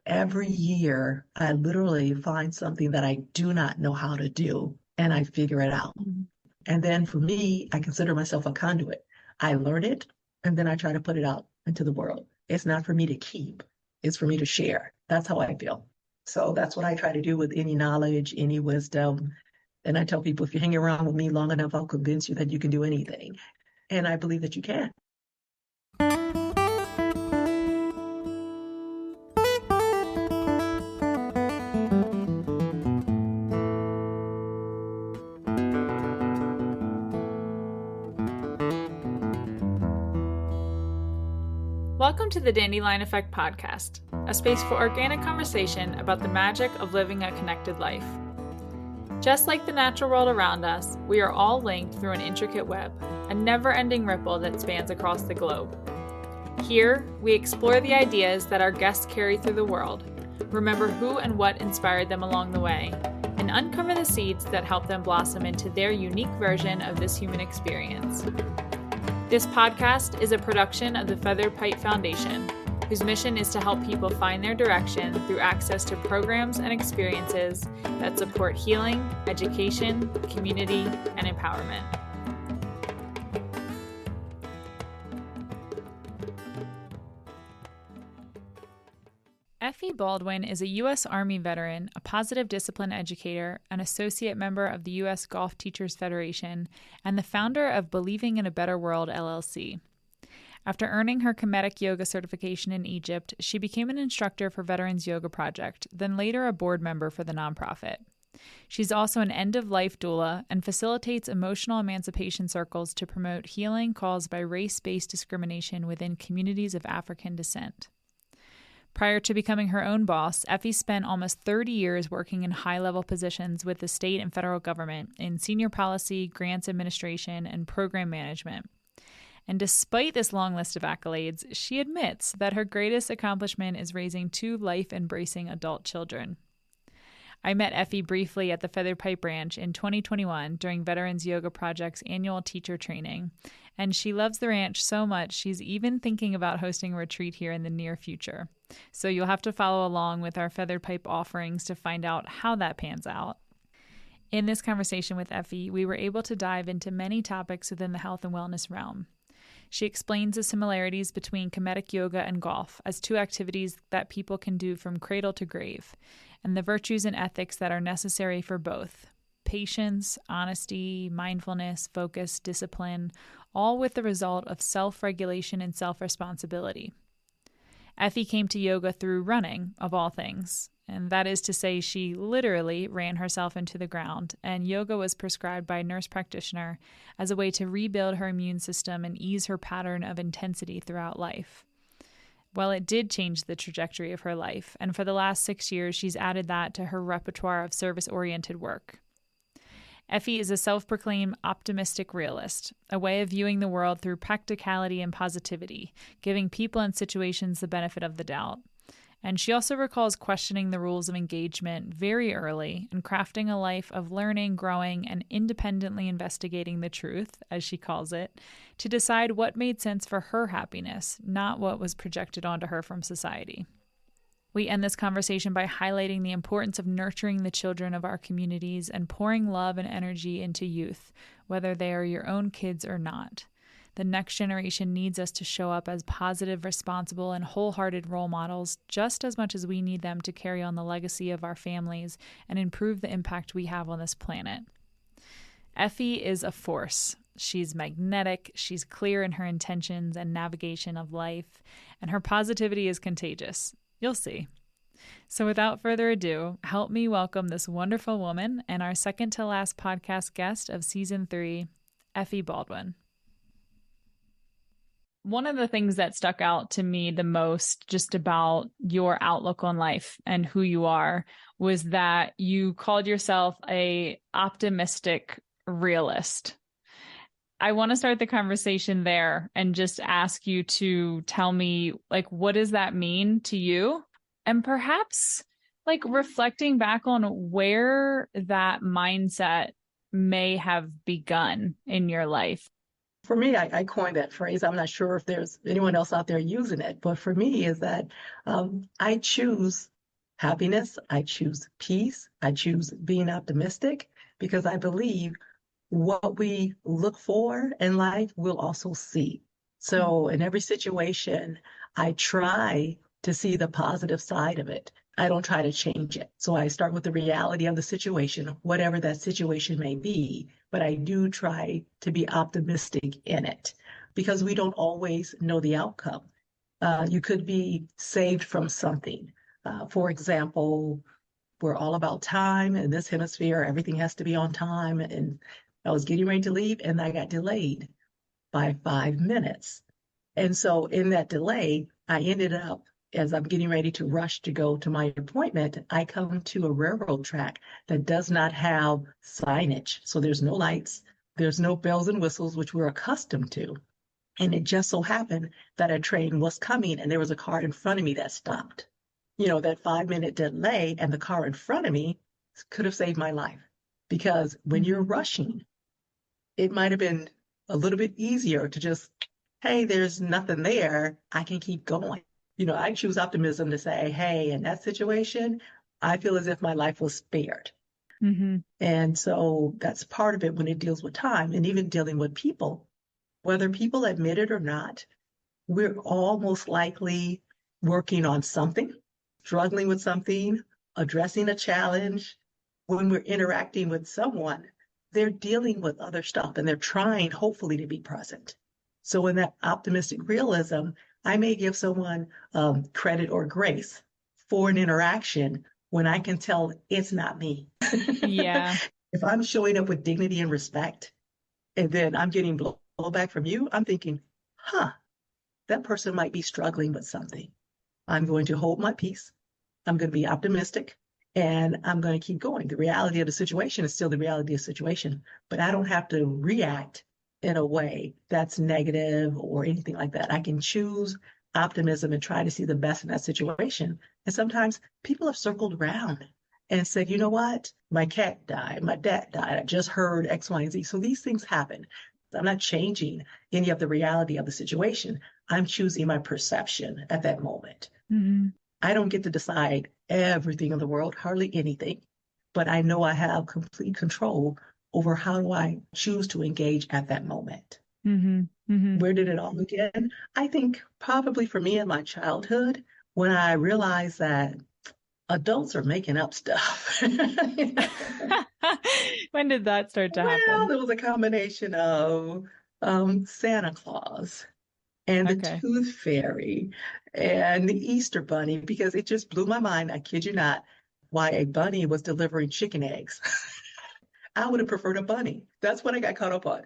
every year I literally find something that I do not know how to do and I figure it out. And then for me, I consider myself a conduit. I learn it and then I try to put it out into the world. It's not for me to keep, it's for me to share. That's how I feel. So that's what I try to do with any knowledge, any wisdom. And I tell people, if you hang around with me long enough, I'll convince you that you can do anything. And I believe that you can. Welcome to the Dandelion Effect podcast, a space for organic conversation about the magic of living a connected life. Just like the natural world around us, we are all linked through an intricate web, a never-ending ripple that spans across the globe. Here, we explore the ideas that our guests carry through the world, remember who and what inspired them along the way, and uncover the seeds that help them blossom into their unique version of this human experience. This podcast is a production of the Feathered Pipe Foundation, whose mission is to help people find their direction through access to programs and experiences that support healing, education, community, and empowerment. Effie Baldwin is a U.S. Army veteran, a positive discipline educator, an associate member of the U.S. Golf Teachers Federation, and the founder of Believing in a Better World LLC. After earning her Kemetic Yoga Certification in Egypt, she became an instructor for Veterans Yoga Project, then later a board member for the nonprofit. She's also an End-of-Life Doula and facilitates Emotional Emancipation Circles to promote healing caused by race-based discrimination within communities of African descent. Prior to becoming her own boss, Effie spent almost 30 years working in high-level positions with the state and federal government in senior policy, grants administration, and program management. And despite this long list of accolades, she admits that her greatest accomplishment is raising two life-embracing adult children. I met Effie briefly at the Feathered Pipe Ranch in 2021 during Veterans Yoga Project's annual teacher training, and she loves the ranch so much she's even thinking about hosting a retreat here in the near future. So you'll have to follow along with our Feathered Pipe offerings to find out how that pans out. In this conversation with Effie, we were able to dive into many topics within the health and wellness realm. She explains the similarities between Kemetic Yoga and golf as two activities that people can do from cradle to grave, and the virtues and ethics that are necessary for both. Patience, honesty, mindfulness, focus, discipline, all with the result of self-regulation and self-responsibility. Effie came to yoga through running, of all things, and that is to say she literally ran herself into the ground, and yoga was prescribed by a nurse practitioner as a way to rebuild her immune system and ease her pattern of intensity throughout life. Well, it did change the trajectory of her life, and for the last 6 years, she's added that to her repertoire of service-oriented work. Effie is a self-proclaimed optimistic realist, a way of viewing the world through practicality and positivity, giving people and situations the benefit of the doubt. And she also recalls questioning the rules of engagement very early and crafting a life of learning, growing, and independently investigating the truth, as she calls it, to decide what made sense for her happiness, not what was projected onto her from society. We end this conversation by highlighting the importance of nurturing the children of our communities and pouring love and energy into youth, whether they are your own kids or not. The next generation needs us to show up as positive, responsible, and wholehearted role models just as much as we need them to carry on the legacy of our families and improve the impact we have on this planet. Effie is a force. She's magnetic, she's clear in her intentions and navigation of life, and her positivity is contagious. You'll see. So without further ado, help me welcome this wonderful woman and our second to last podcast guest of season 3, Effie Baldwin. One of the things that stuck out to me the most just about your outlook on life and who you are was that you called yourself a optimistic realist. I want to start the conversation there and just ask you to tell me, what does that mean to you? And perhaps, reflecting back on where that mindset may have begun in your life. For me, I coined that phrase. I'm not sure if there's anyone else out there using it, but for me is that I choose happiness. I choose peace. I choose being optimistic because I believe what we look for in life, we'll also see. So in every situation, I try to see the positive side of it. I don't try to change it. So I start with the reality of the situation, whatever that situation may be, but I do try to be optimistic in it because we don't always know the outcome. You could be saved from something. For example, we're all about time in this hemisphere. Everything has to be on time. And I was getting ready to leave and I got delayed by 5 minutes. And so in that delay, I ended up, as I'm getting ready to rush to go to my appointment, I come to a railroad track that does not have signage. So there's no lights, there's no bells and whistles, which we're accustomed to. And it just so happened that a train was coming and there was a car in front of me that stopped. That 5 minute delay and the car in front of me could have saved my life because when you're rushing, it might have been a little bit easier to just, hey, there's nothing there. I can keep going. I choose optimism to say, hey, in that situation, I feel as if my life was spared. Mm-hmm. And so that's part of it when it deals with time and even dealing with people, whether people admit it or not, we're all most likely working on something, struggling with something, addressing a challenge. When we're interacting with someone, they're dealing with other stuff and they're trying, hopefully, to be present. So, in that optimistic realism, I may give someone credit or grace for an interaction when I can tell it's not me. Yeah. If I'm showing up with dignity and respect, and then I'm getting blowback from you, I'm thinking, huh, that person might be struggling with something. I'm going to hold my peace. I'm going to be optimistic and I'm going to keep going. The reality of the situation is still the reality of the situation, but I don't have to react in a way that's negative or anything like that. I can choose optimism and try to see the best in that situation. And sometimes people have circled around and said, you know what? My cat died. My dad died. I just heard X, Y, and Z. So these things happen. I'm not changing any of the reality of the situation. I'm choosing my perception at that moment. Mm-hmm. I don't get to decide everything in the world, hardly anything, but I know I have complete control over how do I choose to engage at that moment. Mm-hmm. Mm-hmm. Where did it all begin? I think probably for me in my childhood, when I realized that adults are making up stuff. When did that start to Well, happen? there was a combination of Santa Claus and the Okay. Tooth Fairy and the Easter Bunny because it just blew my mind, I kid you not, why a bunny was delivering chicken eggs. I would have preferred a bunny. That's what I got caught up on.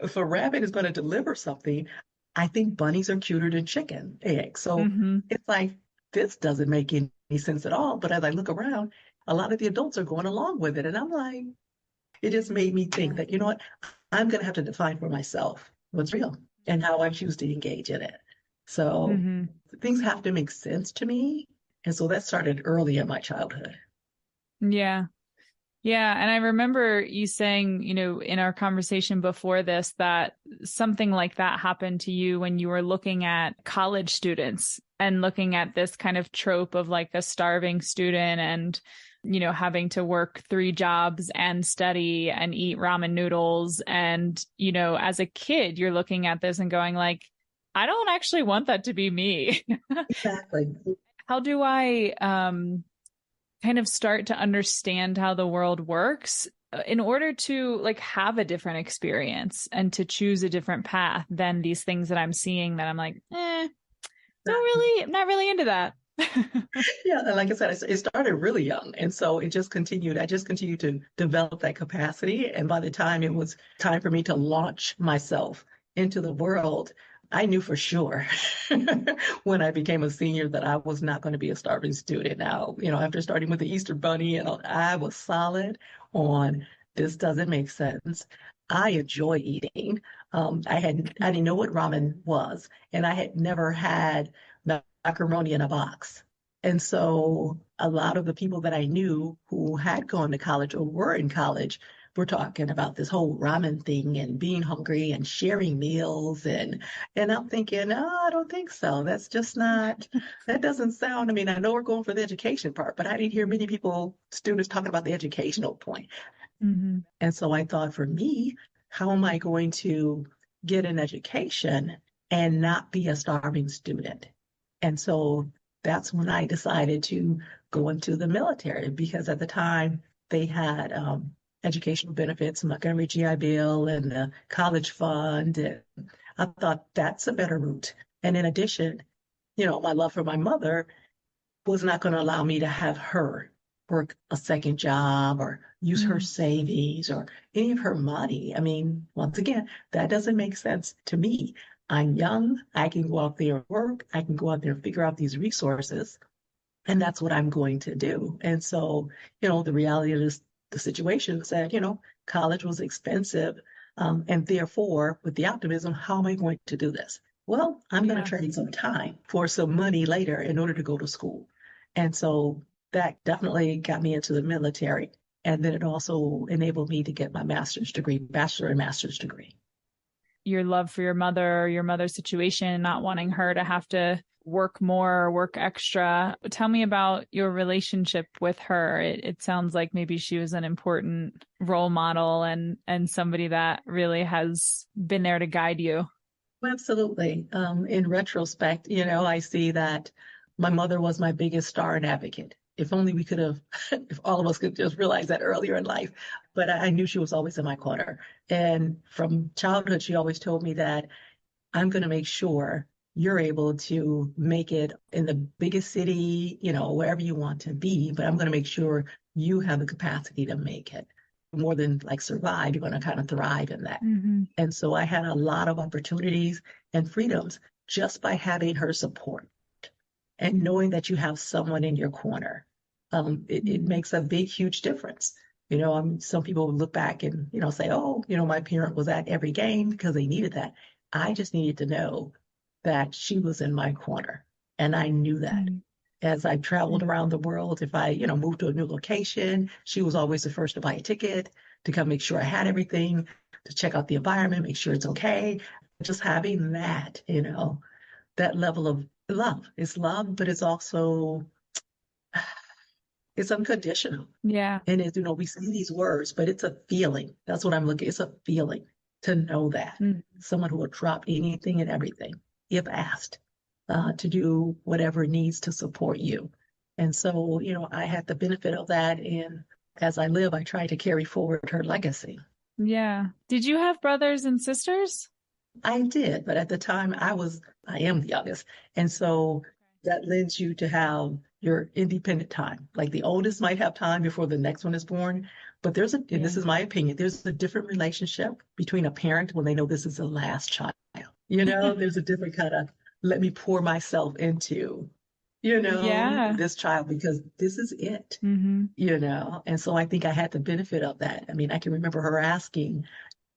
If a rabbit is going to deliver something, I think bunnies are cuter than chicken eggs. So Mm-hmm. it's like, this doesn't make any sense at all. But as I look around, a lot of the adults are going along with it. And I'm like, it just made me think that, you know what, I'm going to have to define for myself what's real and how I choose to engage in it. So Mm-hmm. things have to make sense to me. And so that started early in my childhood. Yeah. Yeah. And I remember you saying, in our conversation before this, that something like that happened to you when you were looking at college students and looking at this kind of trope of like a starving student and, having to work 3 jobs and study and eat ramen noodles. And, as a kid, you're looking at this and going like, I don't actually want that to be me. Exactly. How do I, kind of start to understand how the world works in order to like have a different experience and to choose a different path than these things that I'm seeing that I'm like, I'm not really into that. Yeah, and like I said, it started really young. And so it just continued. I just continued to develop that capacity. And by the time it was time for me to launch myself into the world, I knew for sure when I became a senior that I was not going to be a starving student. Now, after starting with the Easter Bunny, and I was solid on this doesn't make sense. I enjoy eating. I didn't know what ramen was, and I had never had macaroni in a box. And so a lot of the people that I knew who had gone to college or were in college we're talking about this whole ramen thing and being hungry and sharing meals. And I'm thinking, oh, I don't think so. That's just not, that doesn't sound, I mean, I know we're going for the education part, but I didn't hear many people, students talking about the educational point. Mm-hmm. And so I thought for me, how am I going to get an education and not be a starving student? And so that's when I decided to go into the military because at the time they had educational benefits, Montgomery GI Bill and the college fund. And I thought that's a better route. And in addition, my love for my mother was not going to allow me to have her work a second job or use her savings or any of her money. I mean, once again, that doesn't make sense to me. I'm young. I can go out there and work. I can go out there and figure out these resources. And that's what I'm going to do. And so, the reality of the situation is that, college was expensive. And therefore, with the optimism, how am I going to do this? Well, I'm going to trade some time for some money later in order to go to school. And so that definitely got me into the military. And then it also enabled me to get my master's degree, bachelor and master's degree. Your love for your mother's situation, not wanting her to have to work more or work extra. Tell me about your relationship with her. It sounds like maybe she was an important role model and somebody that really has been there to guide you. Absolutely. In retrospect, I see that my mother was my biggest star and advocate. If only we could have, if all of us could just realize that earlier in life. But I knew she was always in my corner. And from childhood, she always told me that I'm going to make sure you're able to make it in the biggest city, wherever you want to be, but I'm going to make sure you have the capacity to make it. More than like survive, you're going to kind of thrive in that. Mm-hmm. And so I had a lot of opportunities and freedoms just by having her support and knowing that you have someone in your corner. It makes a big, huge difference. Some people look back and, say, oh, my parent was at every game because they needed that. I just needed to know that she was in my corner. And I knew that. As I traveled around the world, if I, moved to a new location, she was always the first to buy a ticket, to come make sure I had everything, to check out the environment, make sure it's okay. Just having that, that level of love. It's love, but it's also, it's unconditional. Yeah. And it's, we see these words, but it's a feeling. That's what I'm looking. It's a feeling to know that someone who will drop anything and everything, if asked, to do whatever it needs to support you. And so, I had the benefit of that. And as I live, I try to carry forward her legacy. Yeah. Did you have brothers and sisters? I did, but at the time I am the youngest. And so that lends you to have your independent time. Like the oldest might have time before the next one is born. But and this is my opinion, there's a different relationship between a parent when they know this is the last child. There's a different kind of, let me pour myself into, this child because this is it, And so I think I had the benefit of that. I mean, I can remember her asking,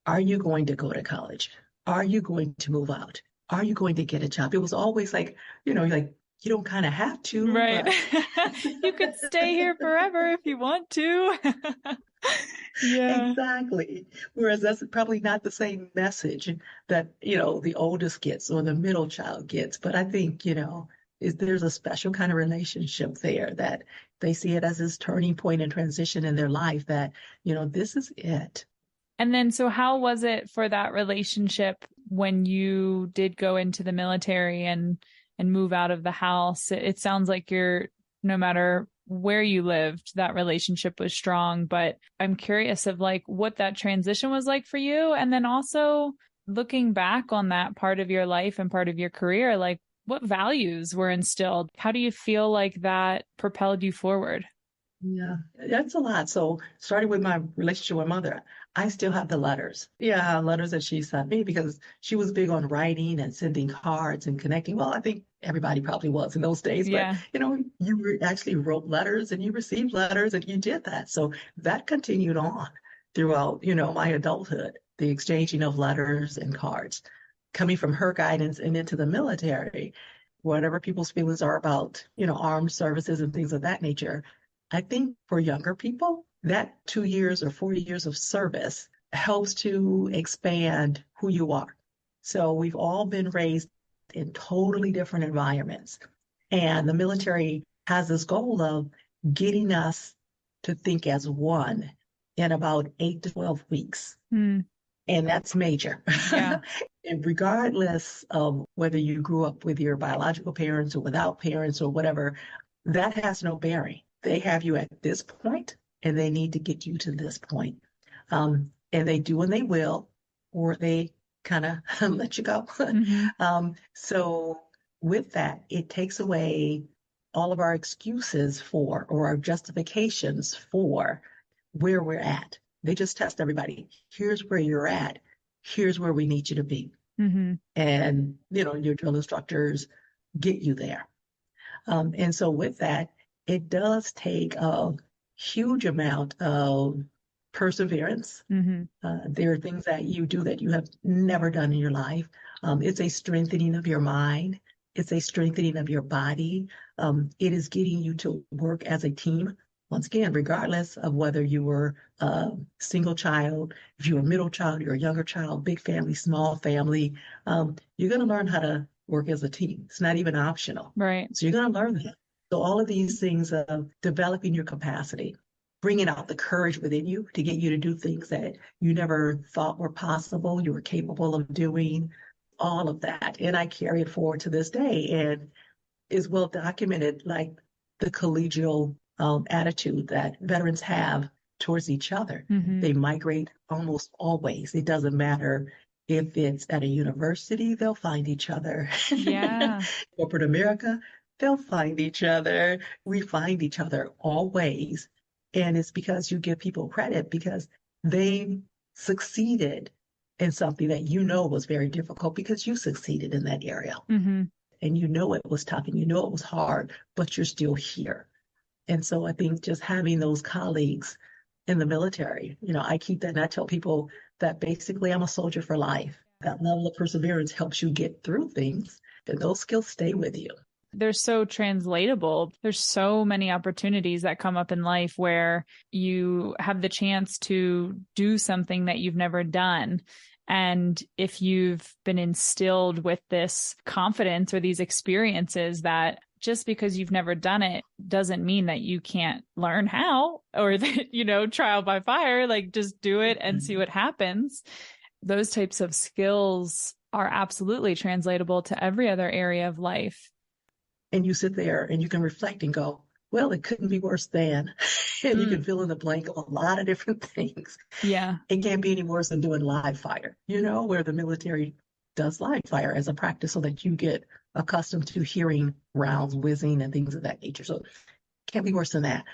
are you going to go to college? Are you going to move out? Are you going to get a job? It was always like, like, you don't kind of have to. Right. But... You could stay here forever if you want to. Yeah. Exactly. Whereas that's probably not the same message that, the oldest gets or the middle child gets. But I think, there's a special kind of relationship there that they see it as this turning point and transition in their life that, this is it. And then, so how was it for that relationship when you did go into the military and move out of the house? It sounds like no matter where you lived, that relationship was strong, but I'm curious of like what that transition was like for you. And then also looking back on that part of your life and part of your career, like what values were instilled? How do you feel like that propelled you forward? Yeah, that's a lot. So starting with my relationship with mother, I still have the letters. Yeah, letters that she sent me because she was big on writing and sending cards and connecting. Well, I think everybody probably was in those days, Yeah. but you actually wrote letters and you received letters and you did that. So that continued on throughout, my adulthood, the exchanging of letters and cards coming from her guidance and into the military, whatever people's feelings are about, armed services and things of that nature. I think for younger people, that 2 years or 4 years of service helps to expand who you are. So we've all been raised in totally different environments. And the military has this goal of getting us to think as one in about 8 to 12 weeks. Mm. And that's major. Yeah. And regardless of whether you grew up with your biological parents or without parents or whatever, that has no bearing. They have you at this point and they need to get you to this point. And they do and they will, or they kind of let you go. So with that, it takes away all of our excuses for or our justifications for where we're at. They just test everybody. Here's where you're at. Here's where we need you to be. And, your drill instructors get you there. And so with that, it does take a huge amount of perseverance. There are things that you do that you have never done in your life. It's a strengthening of your mind. It's a strengthening of your body. It is getting you to work as a team. Once again, regardless of whether you were a single child, if you're a middle child, you're a younger child, big family, small family, you're going to learn how to work as a team. It's not even optional. Right. So you're going to learn that. So all of these things of developing your capacity, bringing out the courage within you to get you to do things that you never thought were possible, you were capable of doing, all of that. And I carry it forward to this day and is well documented, like the collegial attitude that veterans have towards each other. They migrate almost always. It doesn't matter if it's at a university, they'll find each other. Yeah. Corporate America, they'll find each other. We find each other always. And it's because you give people credit because they succeeded in something that was very difficult because you succeeded in that area. And it was tough and it was hard, but you're still here. And so I think just having those colleagues in the military, I keep that and I tell people that basically I'm a soldier for life. That level of perseverance helps you get through things and those skills stay with you. They're so translatable. There's so many opportunities that come up in life where you have the chance to do something that you've never done. And if you've been instilled with this confidence or these experiences that just because you've never done it doesn't mean that you can't learn how or that, trial by fire, like just do it and see what happens. Those types of skills are absolutely translatable to every other area of life. And you sit there and you can reflect and go, well, it couldn't be worse than, and you can fill in the blank of a lot of different things. Yeah. It can't be any worse than doing live fire, where the military does live fire as a practice so that you get accustomed to hearing rounds whizzing and things of that nature. So it can't be worse than that,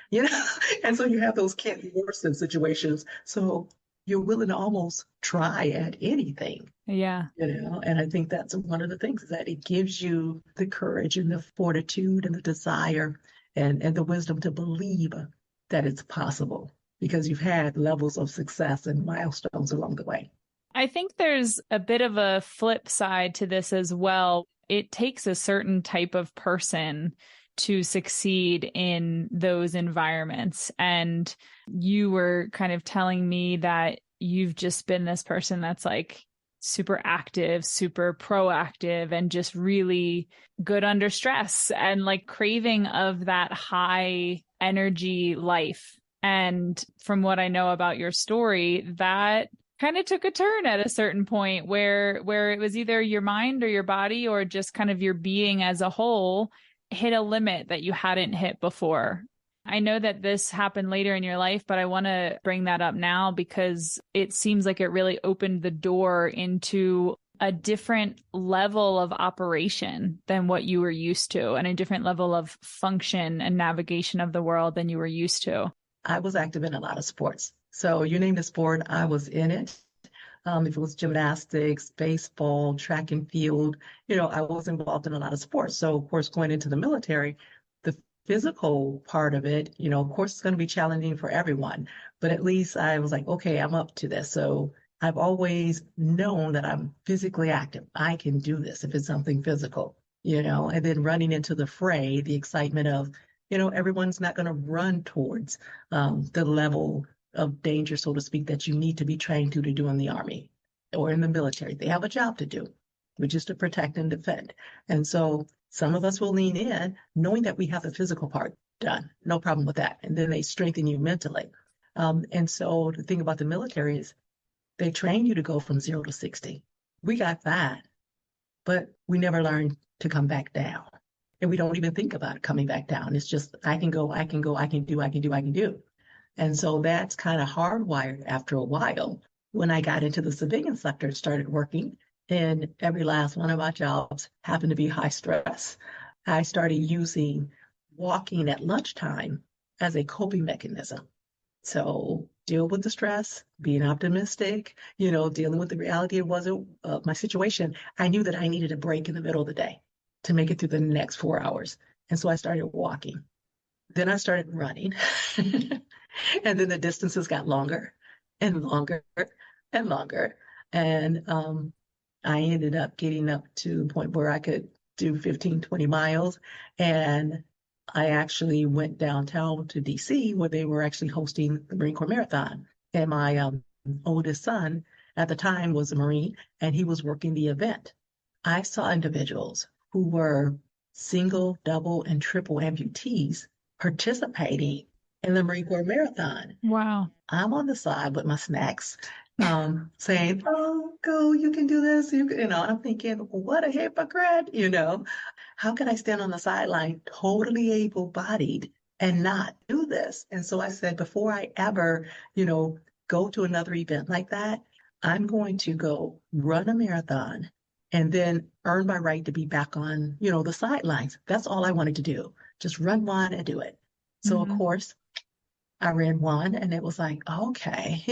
And so you have those can't be worse than situations. So you're willing to almost try at anything. Yeah. And I think that's one of the things is that it gives you the courage and the fortitude and the desire and the wisdom to believe that it's possible because you've had levels of success and milestones along the way. I think there's a bit of a flip side to this as well. It takes a certain type of person to succeed in those environments. And you were kind of telling me that you've just been this person that's like super active, super proactive, and just really good under stress and like craving of that high energy life. And from what I know about your story, that kind of took a turn at a certain point where it was either your mind or your body or just kind of your being as a whole hit a limit that you hadn't hit before. I know that this happened later in your life, but I want to bring that up now because it seems like it really opened the door into a different level of operation than what you were used to and a different level of function and navigation of the world than you were used to. I was active in a lot of sports. So you named a sport, I was in it. If it was gymnastics, baseball, track and field, I was involved in a lot of sports. So, of course, going into the military, the physical part of it, of course, it's going to be challenging for everyone. But at least I was like, okay, I'm up to this. So I've always known that I'm physically active. I can do this if it's something physical, and then running into the fray, the excitement of Everyone's not going to run towards the level of danger, so to speak, that you need to be trained to do in the Army or in the military. They have a job to do, which is to protect and defend. And so some of us will lean in knowing that we have the physical part done. No problem with that. And then they strengthen you mentally. And so the thing about the military is they train you to go from 0 to 60. We got that, but we never learned to come back down. And we don't even think about coming back down. It's just, I can go, I can go, I can do, I can do, I can do. And so that's kind of hardwired after a while. When I got into the civilian sector and started working, and every last one of my jobs happened to be high stress, I started using walking at lunchtime as a coping mechanism. So deal with the stress, being optimistic, dealing with the reality it wasn't my situation. I knew that I needed a break in the middle of the day to make it through the next 4 hours. And so I started walking. Then I started running. And then the distances got longer and longer and longer. And I ended up getting up to the point where I could do 15, 20 miles. And I actually went downtown to DC where they were actually hosting the Marine Corps Marathon. And my oldest son at the time was a Marine, and he was working the event. I saw individuals who were single, double, and triple amputees participating in the Marine Corps Marathon. Wow. I'm on the side with my snacks, saying, "Oh, go, you can do this." And I'm thinking, what a hypocrite, How can I stand on the sideline, totally able-bodied, and not do this? And so I said, before I ever, go to another event like that, I'm going to go run a marathon and then earn my right to be back on, the sidelines. That's all I wanted to do. Just run one and do it. So, of course, I ran one and it was like, okay,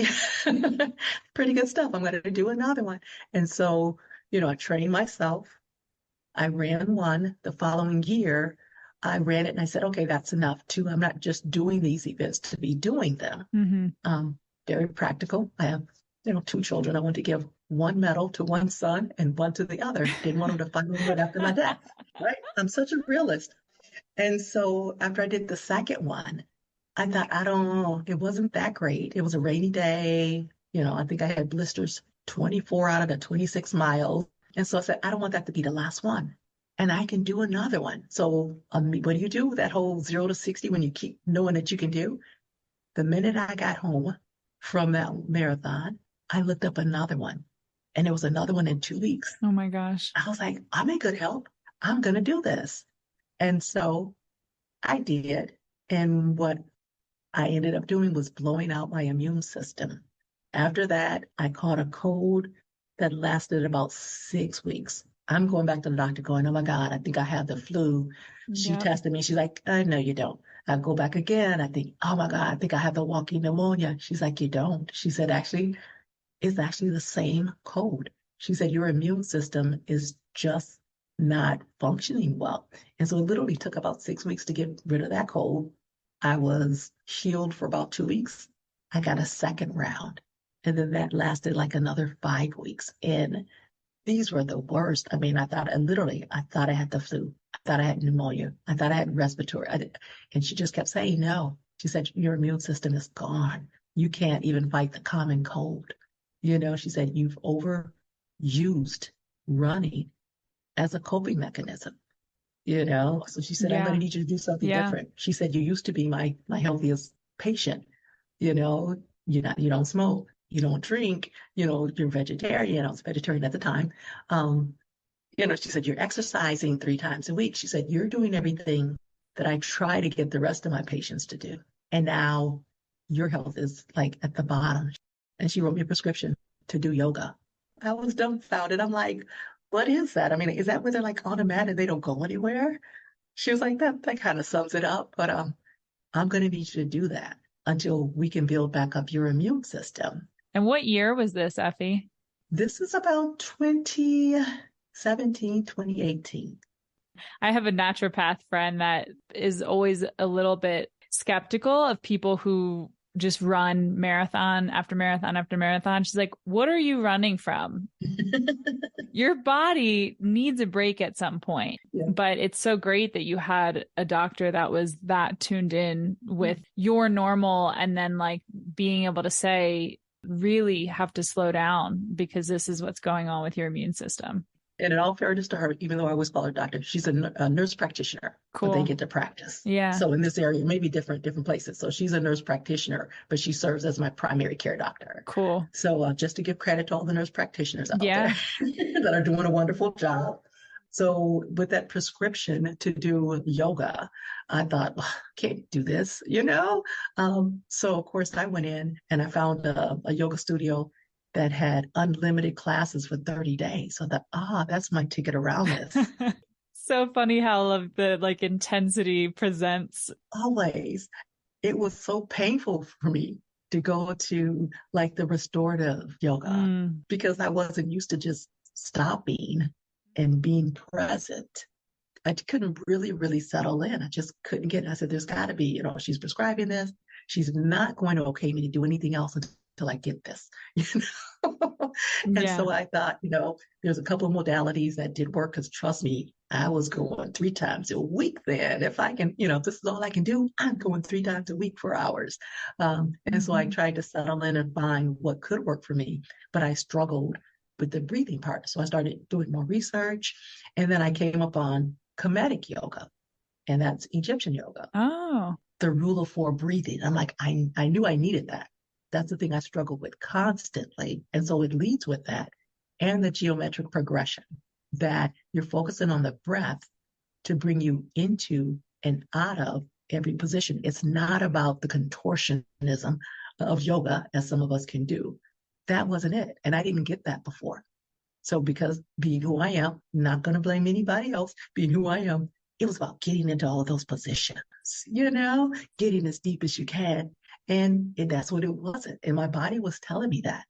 pretty good stuff. I'm going to do another one. And so, I trained myself. I ran one. The following year. I ran it and I said, okay, that's enough too. I'm not just doing these events to be doing them. Very practical. I have, 2 children. I want to give one medal to one son and one to the other. Didn't want them to find me after my death, right? I'm such a realist. And so after I did the second one, I thought, I don't know, it wasn't that great. It was a rainy day. I think I had blisters 24 out of the 26 miles. And so I said, I don't want that to be the last one. And I can do another one. So what do you do? That whole 0 to 60 when you keep knowing that you can do? The minute I got home from that marathon, I looked up another one. And there was another one in 2 weeks. Oh my gosh. I was like, I'm in good health. I'm going to do this. And so I did. And what I ended up doing was blowing out my immune system. After that, I caught a cold that lasted about 6 weeks. I'm going back to the doctor going, oh my God, I think I have the flu. She tested me. She's like, no, you don't. I go back again. I think, oh my God, I think I have the walking pneumonia. She's like, you don't. She said, actually, it's actually the same cold. She said, your immune system is just not functioning well. And so it literally took about 6 weeks to get rid of that cold. I was healed for about 2 weeks. I got a second round. And then that lasted like another 5 weeks. And these were the worst. I mean, I thought I had the flu. I thought I had pneumonia. I thought I had respiratory. And she just kept saying, no. She said, your immune system is gone. You can't even fight the common cold. She said, you've overused running as a coping mechanism. So she said, I'm going to need you to do something different. She said, you used to be my healthiest patient. You don't smoke, you don't drink, you're vegetarian. I was vegetarian at the time. She said, you're exercising 3 times a week. She said, you're doing everything that I try to get the rest of my patients to do. And now your health is like at the bottom. And she wrote me a prescription to do yoga. I was dumbfounded. I'm like, what is that? I mean, is that where they're like automatic? They don't go anywhere? She was like, that kind of sums it up. But I'm going to need you to do that until we can build back up your immune system. And what year was this, Effie? This is about 2017, 2018. I have a naturopath friend that is always a little bit skeptical of people who just run marathon after marathon after marathon. She's like, what are you running from? Your body needs a break at some point. Yeah. But it's so great that you had a doctor that was that tuned in with your normal, and then like being able to say, really have to slow down because this is what's going on with your immune system. And in all fairness to her, even though I always call her doctor, she's a nurse practitioner. Cool. So they get to practice. Yeah. So in this area, maybe different places. So she's a nurse practitioner, but she serves as my primary care doctor. Cool. So just to give credit to all the nurse practitioners out Yeah. there that are doing a wonderful job. So with that prescription to do yoga, I thought, well, I can't do this, you know? So of course I went in and I found a yoga studio that had unlimited classes for 30 days. So that, that's my ticket around this. So funny how the like intensity presents. Always. It was so painful for me to go to like the restorative yoga because I wasn't used to just stopping and being present. I couldn't really settle in. I just couldn't get it. I said, there's got to be, you know, she's prescribing this. She's not going to okay me to do anything else until I get this. You know? And so I thought, you know, there's a couple of modalities that did work because trust me, I was going 3 times a week then. If I can, you know, if this is all I can do, I'm going 3 times a week for hours. And so I tried to settle in and find what could work for me, but I struggled with the breathing part. So I started doing more research, and then I came upon Kemetic Yoga, and that's Egyptian yoga. Oh. The rule of 4 breathing. I'm like, I knew I needed that. That's the thing I struggled with constantly. And so it leads with that and the geometric progression that you're focusing on the breath to bring you into and out of every position. It's not about the contortionism of yoga as some of us can do. That wasn't it. And I didn't get that before. So because being who I am, not going to blame anybody else, being who I am, it was about getting into all of those positions, you know, getting as deep as you can. And that's what it wasn't. And my body was telling me that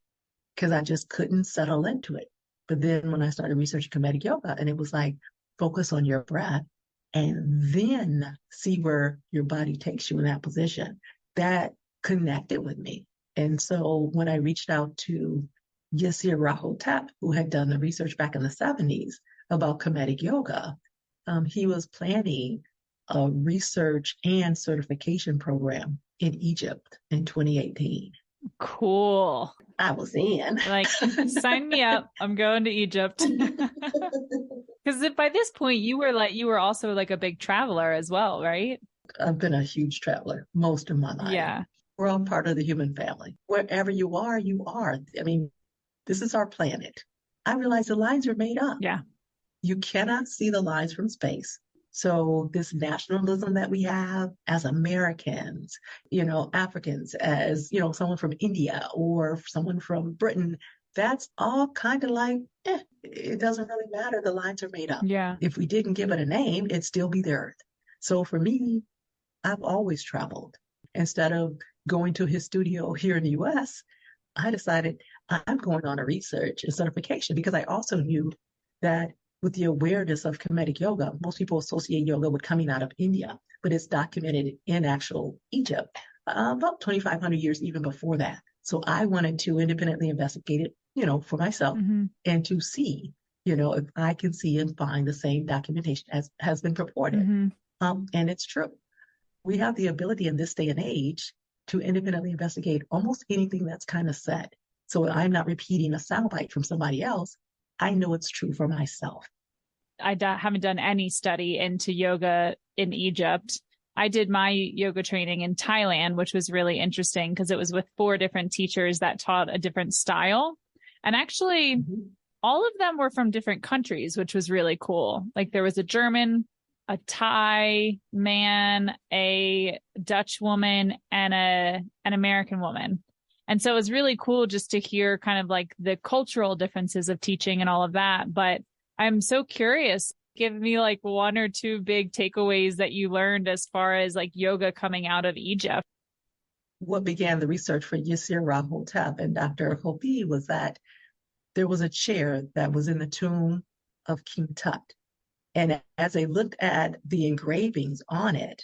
because I just couldn't settle into it. But then when I started researching Kemetic Yoga, and it was like, focus on your breath and then see where your body takes you in that position, that connected with me. And so when I reached out to Yasir Rahotep, who had done the research back in the 70s about Kemetic Yoga, he was planning a research and certification program in Egypt in 2018. Cool. I was in. Like, sign me up. I'm going to Egypt. Because by this point, you were also like a big traveler as well, right? I've been a huge traveler most of my life. Yeah. We're all part of the human family. Wherever you are, you are. I mean, this is our planet. I realize the lines are made up. Yeah. You cannot see the lines from space. So this nationalism that we have as Americans, you know, Africans, as, you know, someone from India or someone from Britain, that's all kind of like, it doesn't really matter. The lines are made up. Yeah. If we didn't give it a name, it'd still be the earth. So for me, I've always traveled. Instead of going to his studio here in the US, I decided I'm going on a research and certification because I also knew that with the awareness of Kemetic Yoga, most people associate yoga with coming out of India, but it's documented in actual Egypt about 2,500 years even before that. So I wanted to independently investigate it, you know, for myself and to see, you know, if I can see and find the same documentation as has been purported. And it's true. We have the ability in this day and age to independently investigate almost anything that's kind of said. So I'm not repeating a soundbite from somebody else. I know it's true for myself. I haven't done any study into yoga in Egypt. I did my yoga training in Thailand, which was really interesting because it was with 4 different teachers that taught a different style. And actually, all of them were from different countries, which was really cool. Like there was a German, a Thai man, a Dutch woman, and an American woman. And so it was really cool just to hear kind of like the cultural differences of teaching and all of that. But I'm so curious, give me like 1 or 2 big takeaways that you learned as far as like yoga coming out of Egypt. What began the research for Yasir Rahotep and Dr. Hopi was that there was a chair that was in the tomb of King Tut. And as they looked at the engravings on it,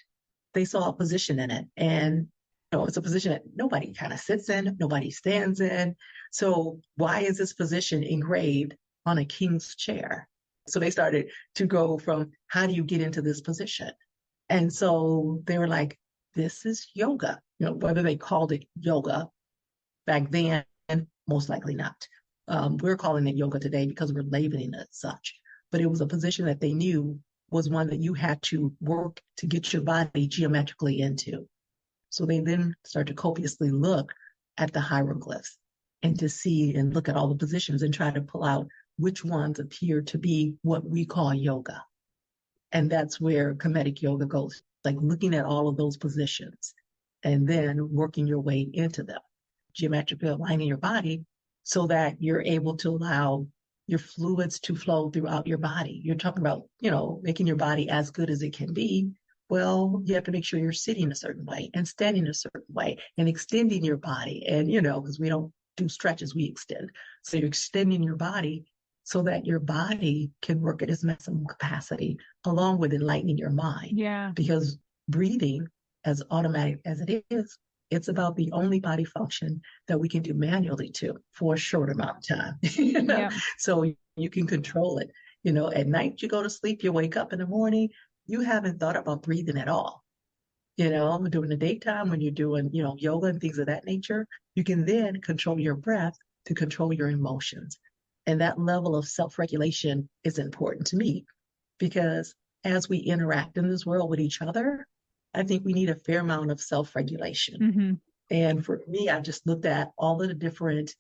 they saw a position in it. And it's a position that nobody kind of sits in, nobody stands in. So why is this position engraved on a king's chair? So they started to go from, how do you get into this position? And so they were like, this is yoga. Whether they called it yoga back then, most likely not. We're calling it yoga today because we're labeling it such. But it was a position that they knew was one that you had to work to get your body geometrically into. So they then start to copiously look at the hieroglyphs and to see and look at all the positions and try to pull out which ones appear to be what we call yoga. And that's where Kemetic Yoga goes, like looking at all of those positions and then working your way into them, geometrically aligning your body so that you're able to allow your fluids to flow throughout your body. You're talking about, making your body as good as it can be. Well, you have to make sure you're sitting a certain way and standing a certain way and extending your body. And, because we don't do stretches, we extend. So you're extending your body so that your body can work at its maximum capacity, along with enlightening your mind. Yeah. Because breathing, as automatic as it is, it's about the only body function that we can do manually to for a short amount of time. Yeah. So you can control it. At night you go to sleep, you wake up in the morning, you haven't thought about breathing at all. During the daytime when you're doing, yoga and things of that nature, you can then control your breath to control your emotions. And that level of self-regulation is important to me because as we interact in this world with each other, I think we need a fair amount of self-regulation. Mm-hmm. And for me, I just looked at all of the different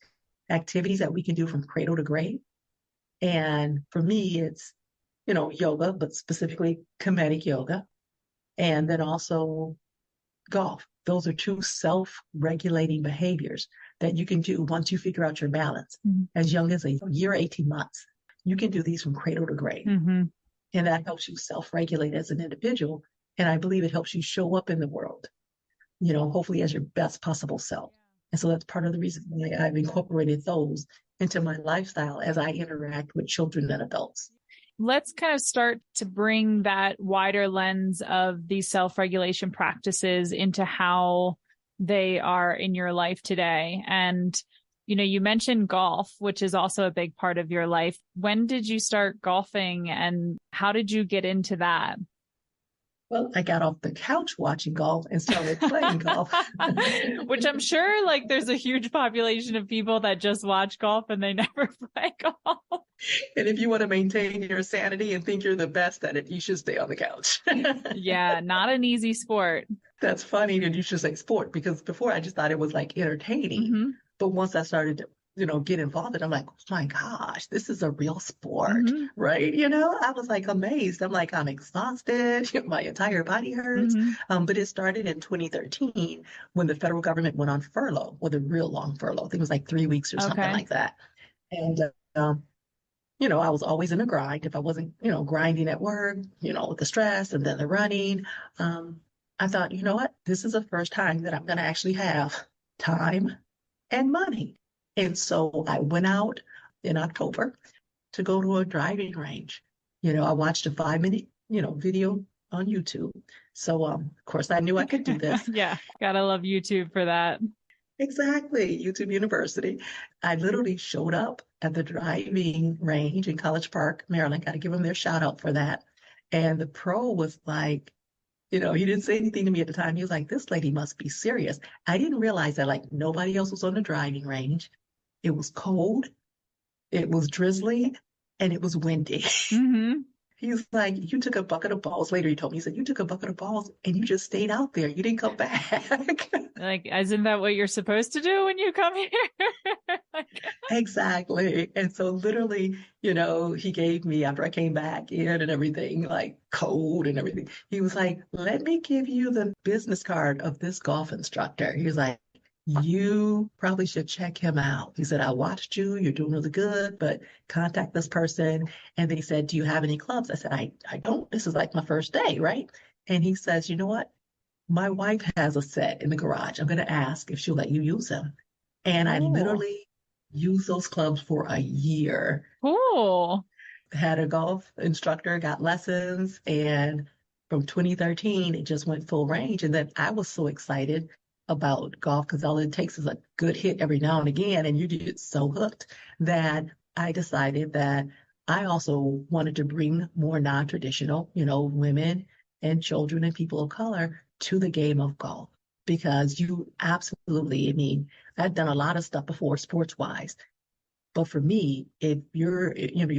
activities that we can do from cradle to grave. And for me, it's, yoga, but specifically Kemetic yoga. And then also golf. Those are two self-regulating behaviors that you can do once you figure out your balance. Mm-hmm. As young as a year, 18 months, you can do these from cradle to grave. Mm-hmm. And that helps you self-regulate as an individual. And I believe it helps you show up in the world, hopefully as your best possible self. And so that's part of the reason why I've incorporated those into my lifestyle as I interact with children and adults. Let's kind of start to bring that wider lens of these self-regulation practices into how they are in your life today. And, you mentioned golf, which is also a big part of your life. When did you start golfing and how did you get into that? Well, I got off the couch watching golf and started playing golf. Which I'm sure there's a huge population of people that just watch golf and they never play golf. And if you want to maintain your sanity and think you're the best at it, you should stay on the couch. Yeah, not an easy sport. That's funny that you should say sport because before I just thought it was like entertaining. Mm-hmm. But once I started to get involved in it, I'm like, oh my gosh, this is a real sport, mm-hmm. right? I was like amazed. I'm like, I'm exhausted. My entire body hurts. Mm-hmm. But it started in 2013 when the federal government went on furlough, with a real long furlough. I think it was like 3 weeks or something like that. And, I was always in a grind. If I wasn't, grinding at work, with the stress and then the running, I thought, you know what? This is the first time that I'm going to actually have time and money. And so I went out in October to go to a driving range. I watched a 5-minute, video on YouTube. So, of course, I knew I could do this. Yeah, gotta love YouTube for that. Exactly, YouTube University. I literally showed up at the driving range in College Park, Maryland. Got to give them their shout out for that. And the pro was like, he didn't say anything to me at the time. He was like, this lady must be serious. I didn't realize that nobody else was on the driving range. It was cold, it was drizzly, and it was windy. Mm-hmm. He's like, you took a bucket of balls. Later he told me, he said, you took a bucket of balls and you just stayed out there. You didn't come back. Isn't that what you're supposed to do when you come here? Exactly. And so literally, he gave me, after I came back in and everything, cold and everything, he was like, let me give you the business card of this golf instructor. He was like, you probably should check him out. He said, I watched you. You're doing really good, but contact this person. And then he said, do you have any clubs? I said, I don't. This is my first day, right? And he says, you know what? My wife has a set in the garage. I'm going to ask if she'll let you use them. And I literally used those clubs for a year. Cool. Had a golf instructor, got lessons, and from 2013, it just went full range. And then I was so excited about golf because all it takes is a good hit every now and again, and you get so hooked that I decided that I also wanted to bring more non-traditional, women and children and people of color to the game of golf because you absolutely, I mean, I've done a lot of stuff before sports wise, but for me, if your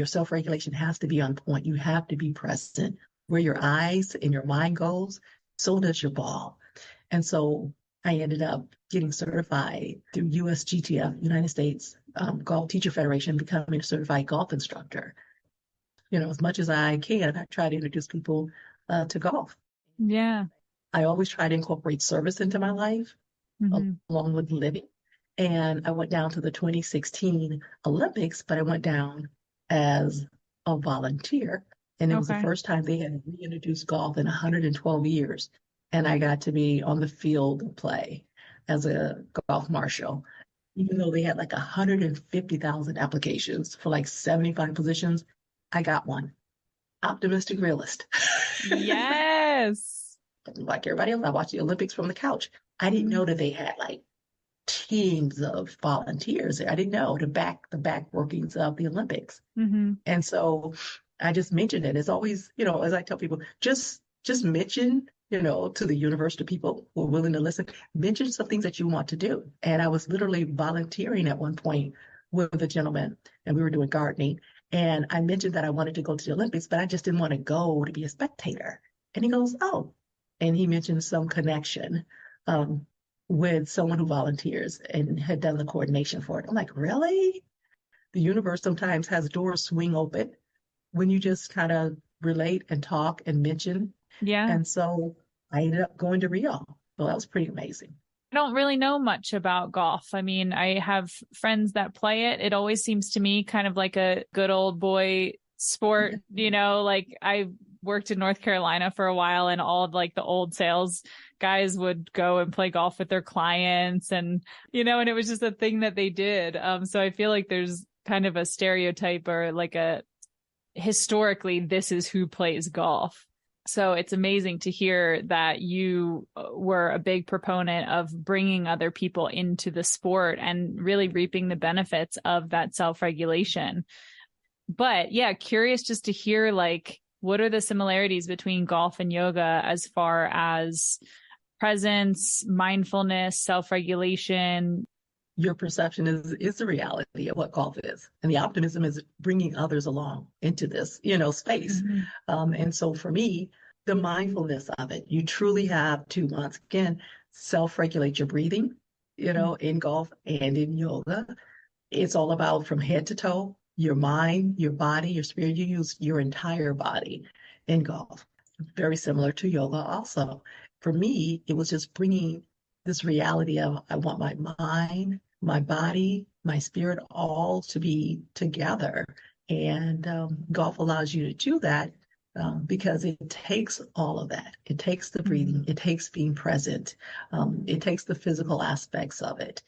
self-regulation has to be on point. You have to be present where your eyes and your mind goes, so does your ball. And so I ended up getting certified through USGTF, United States Golf Teacher Federation, becoming a certified golf instructor. As much as I can, I try to introduce people to golf. Yeah. I always try to incorporate service into my life along with living. And I went down to the 2016 Olympics, but I went down as a volunteer. And it was the first time they had reintroduced golf in 112 years. And I got to be on the field of play as a golf marshal. Even though they had like 150,000 applications for like 75 positions, I got one. Optimistic realist. Yes. Like everybody else, I watched the Olympics from the couch. I didn't know that they had like teams of volunteers. I didn't know the back workings of the Olympics. And so I just mentioned it. It's always, as I tell people, just mention, to the universe, to people who are willing to listen, mention some things that you want to do. And I was literally volunteering at one point with a gentleman, and we were doing gardening. And I mentioned that I wanted to go to the Olympics, but I just didn't want to go to be a spectator. And he goes, oh, and he mentioned some connection with someone who volunteers and had done the coordination for it. I'm like, really? The universe sometimes has doors swing open when you just kind of relate and talk and mention. Yeah. And so I ended up going to Rio. So that was pretty amazing. I don't really know much about golf. I mean, I have friends that play it. It always seems to me kind of like a good old boy sport, like I worked in North Carolina for a while, and all of like the old sales guys would go and play golf with their clients, and and it was just a thing that they did. So I feel like there's kind of a stereotype, or like historically, this is who plays golf. So it's amazing to hear that you were a big proponent of bringing other people into the sport and really reaping the benefits of that self-regulation. But yeah, curious just to hear, like, what are the similarities between golf and yoga as far as presence, mindfulness, self-regulation? Your perception is the reality of what golf is. And the optimism is bringing others along into this, space. And so for me, the mindfulness of it, you truly have to, once again, self-regulate your breathing, in golf and in yoga. It's all about from head to toe, your mind, your body, your spirit. You use your entire body in golf. Very similar to yoga also. For me, it was just bringing this reality of I want my mind, my body, my spirit all to be together. And golf allows you to do that because it takes all of that. It takes the breathing, it takes being present, it takes the physical aspects of it.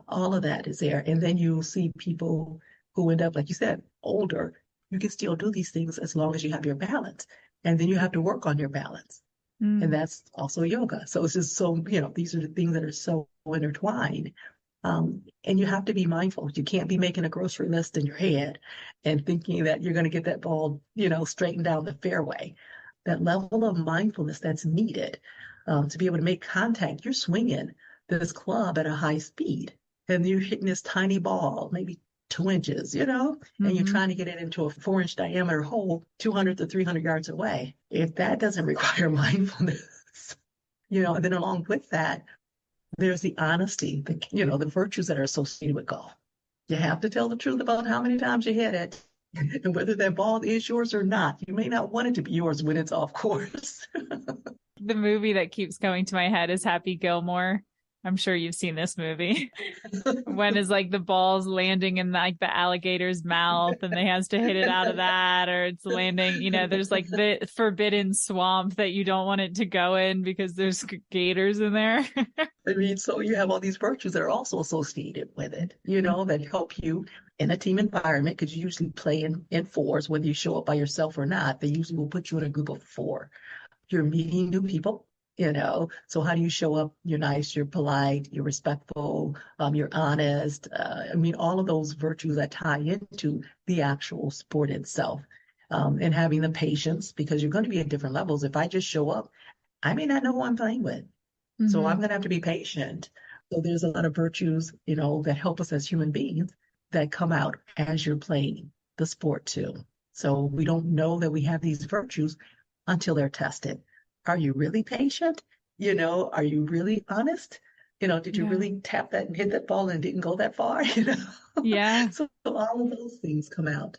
All of that is there. And then you see people who end up, like you said, older. You can still do these things as long as you have your balance. And then you have to work on your balance. And that's also yoga. So it's just so, these are the things that are so intertwined. And you have to be mindful. You can't be making a grocery list in your head and thinking that you're going to get that ball, straightened down the fairway. That level of mindfulness that's needed to be able to make contact. You're swinging this club at a high speed and you're hitting this tiny ball, maybe 2 inches, and you're trying to get it into a 4-inch diameter hole 200 to 300 yards away. If that doesn't require mindfulness, and then along with that, there's the honesty, the virtues that are associated with golf. You have to tell the truth about how many times you hit it and whether that ball is yours or not. You may not want it to be yours when it's off course. The movie that keeps coming to my head is Happy Gilmore. I'm sure you've seen this movie. When is like the ball's landing in like the alligator's mouth and they has to hit it out of that, or it's landing, there's like the forbidden swamp that you don't want it to go in because there's gators in there. I mean, so you have all these virtues that are also associated with it, that help you in a team environment, because you usually play in fours, whether you show up by yourself or not. They usually will put you in a group of 4. You're meeting new people. So how do you show up? You're nice, you're polite, you're respectful, you're honest. I mean, all of those virtues that tie into the actual sport itself. And having the patience, because you're going to be at different levels. If I just show up, I may not know who I'm playing with. So I'm Mm-hmm. going to have to be patient. So there's a lot of virtues, that help us as human beings that come out as you're playing the sport too. So we don't know that we have these virtues until they're tested. Are you really patient? Are you really honest? Did you Yeah. really tap that and hit that ball and didn't go that far? Yeah. So all of those things come out.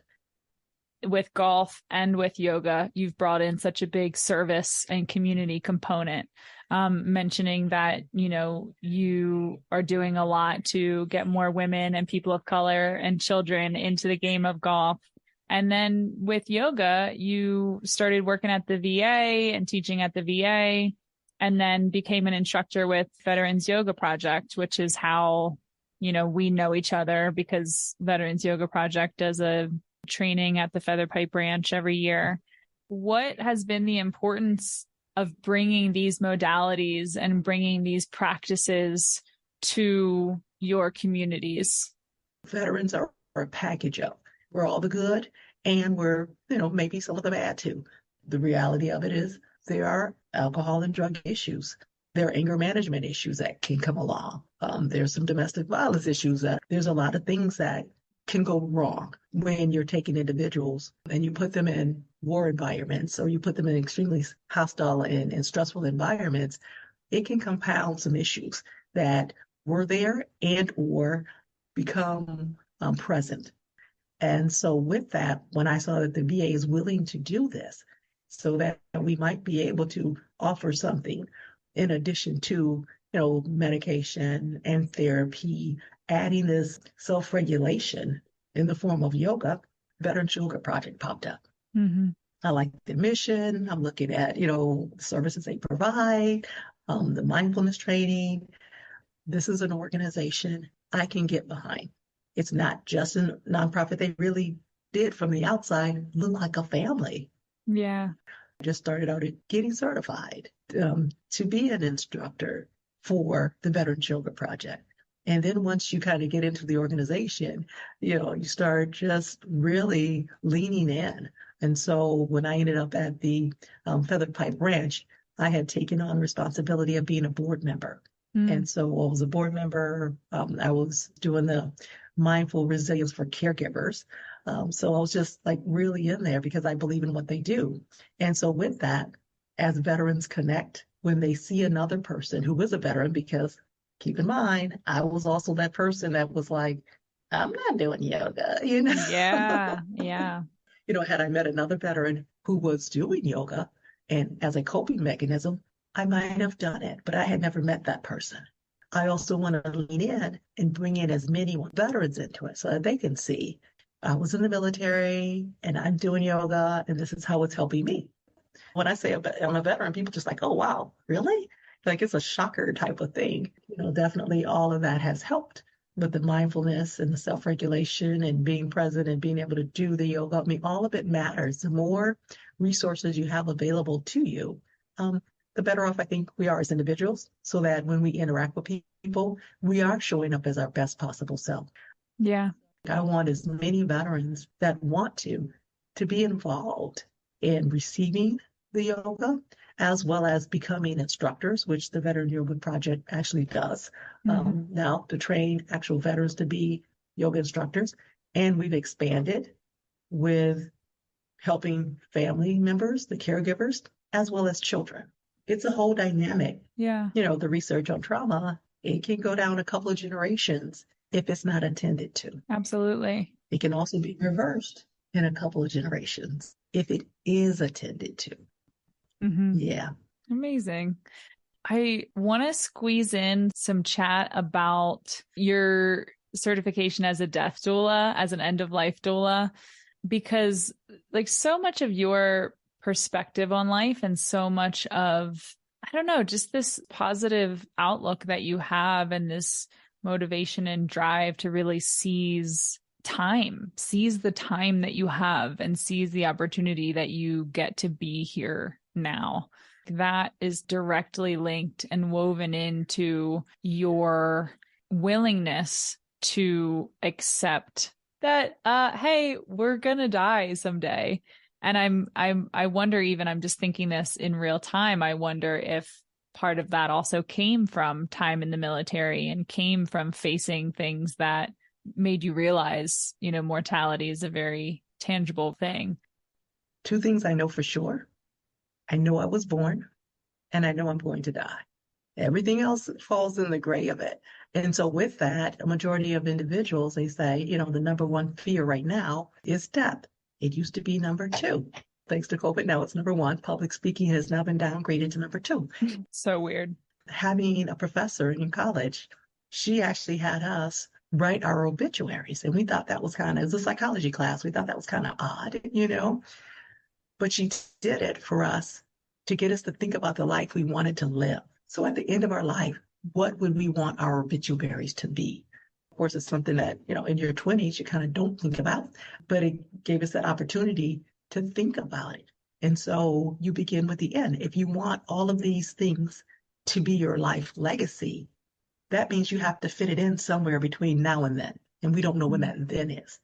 With golf and with yoga, you've brought in such a big service and community component. Mentioning that, you are doing a lot to get more women and people of color and children into the game of golf. And then with yoga, you started working at the VA and teaching at the VA, and then became an instructor with Veterans Yoga Project, which is how, we know each other, because Veterans Yoga Project does a training at the Feather Pipe Ranch every year. What has been the importance of bringing these modalities and bringing these practices to your communities? Veterans are a package of. We're all the good and we're, maybe some of the bad too. The reality of it is there are alcohol and drug issues. There are anger management issues that can come along. There's some domestic violence issues that there's a lot of things that can go wrong when you're taking individuals and you put them in war environments or you put them in extremely hostile and stressful environments. It can compound some issues that were there and or become present. And so with that, when I saw that the VA is willing to do this so that we might be able to offer something in addition to, medication and therapy, adding this self-regulation in the form of yoga, Veterans Yoga Project popped up. Mm-hmm. I like the mission. I'm looking at, the services they provide, the mindfulness training. This is an organization I can get behind. It's not just a nonprofit. They really did from the outside look like a family. Yeah. I just started out getting certified to be an instructor for the Veterans Yoga Project. And then once you kind of get into the organization, you start just really leaning in. And so when I ended up at the Feather Pipe Ranch, I had taken on responsibility of being a board member. And so I was a board member. I was doing the mindful resilience for caregivers. So I was just like really in there because I believe in what they do. And so with that, as veterans connect, when they see another person who is a veteran, because keep in mind, I was also that person that was like, I'm not doing yoga, Yeah. Yeah. Had I met another veteran who was doing yoga and as a coping mechanism, I might have done it, but I had never met that person. I also want to lean in and bring in as many veterans into it so that they can see I was in the military and I'm doing yoga and this is how it's helping me. When I say I'm a veteran, people just like, oh, wow, really? Like it's a shocker type of thing. Definitely all of that has helped with the mindfulness and the self-regulation and being present and being able to do the yoga. I mean, all of it matters. The more resources you have available to you, the better off I think we are as individuals so that when we interact with people, we are showing up as our best possible self. Yeah. I want as many veterans that want to be involved in receiving the yoga as well as becoming instructors, which the Veteran Yoga Project actually does now to train actual veterans to be yoga instructors. And we've expanded with helping family members, the caregivers, as well as children. It's a whole dynamic. Yeah. The research on trauma, it can go down a couple of generations if it's not attended to. Absolutely. It can also be reversed in a couple of generations if it is attended to. Mm-hmm. Yeah. Amazing. I want to squeeze in some chat about your certification as a death doula, as an end-of-life doula, because like so much of your perspective on life and so much of, I don't know, just this positive outlook that you have and this motivation and drive to really seize the time that you have and seize the opportunity that you get to be here now. that is directly linked and woven into your willingness to accept that, hey, we're gonna die someday. And I wonder, even, I'm just thinking this in real time, I wonder if part of that also came from time in the military and came from facing things that made you realize, mortality is a very tangible thing. Two things I know for sure. I know I was born, and I know I'm going to die. Everything else falls in the gray of it. And so with that, a majority of individuals, they say, the number one fear right now is death. It used to be number two. Thanks to COVID, now it's number one. Public speaking has now been downgraded to number two. So weird. Having a professor in college, she actually had us write our obituaries. And we thought that was it was a psychology class. We thought that was kind of odd, But she did it for us to get us to think about the life we wanted to live. So at the end of our life, what would we want our obituaries to be? Of course, it's something that, in your 20s, you kind of don't think about, but it gave us that opportunity to think about it. And so you begin with the end. If you want all of these things to be your life legacy, that means you have to fit it in somewhere between now and then. And we don't know when that then is.